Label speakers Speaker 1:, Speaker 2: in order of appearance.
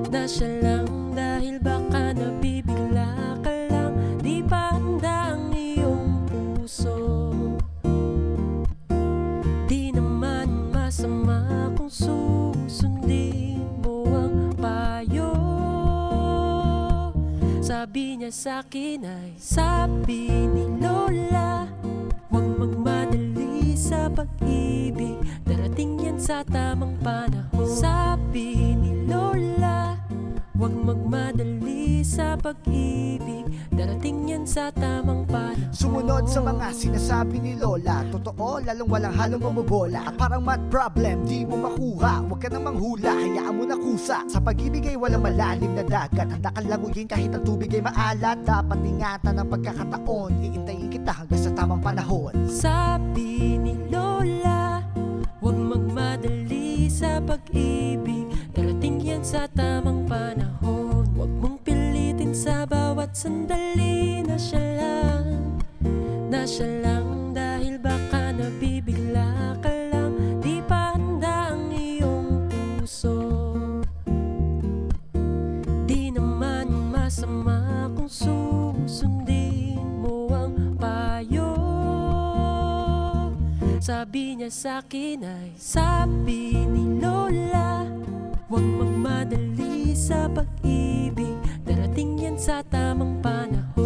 Speaker 1: na siya lang, dahil baka nabibigla ka lang, di pa handa ang iyong puso. Di naman masama kung susundin mo ang payo. Sabi niya sa'kin ay sabi ni Lola, huwag magmadali sa pag-ibig, darating yan sa tamang panahon. Sabi ni Lola, huwag magmadali sa pag-ibig, darating yan sa tamang panahon.
Speaker 2: Sumunod sa mga sinasabi ni Lola, totoo lalong walang halong mamubola. At parang math problem, di mo makuha, huwag ka namang hula, hayaan mo na kusa. Sa pag-ibig ay walang malalim na dagat, handa kang languyin kahit ang tubig ay maalat. Dapat ingatan ang pagkakataon, iintayin kita hanggang sa tamang panahon.
Speaker 1: Sabi ni Lola, huwag magmadali sa pag-ibig, darating yan sa tamang panahon. Huwag mong pilitin sa bawat sandali na siya lang, dahil baka nabibigla ka lang, di pa handa ang iyong puso. Di naman masama kung susundin mo ang payo. Sabi niya sa'kin ay sabi ni Lola, huwag magmadali sa pag-ibig, darating yan sa tamang panahon.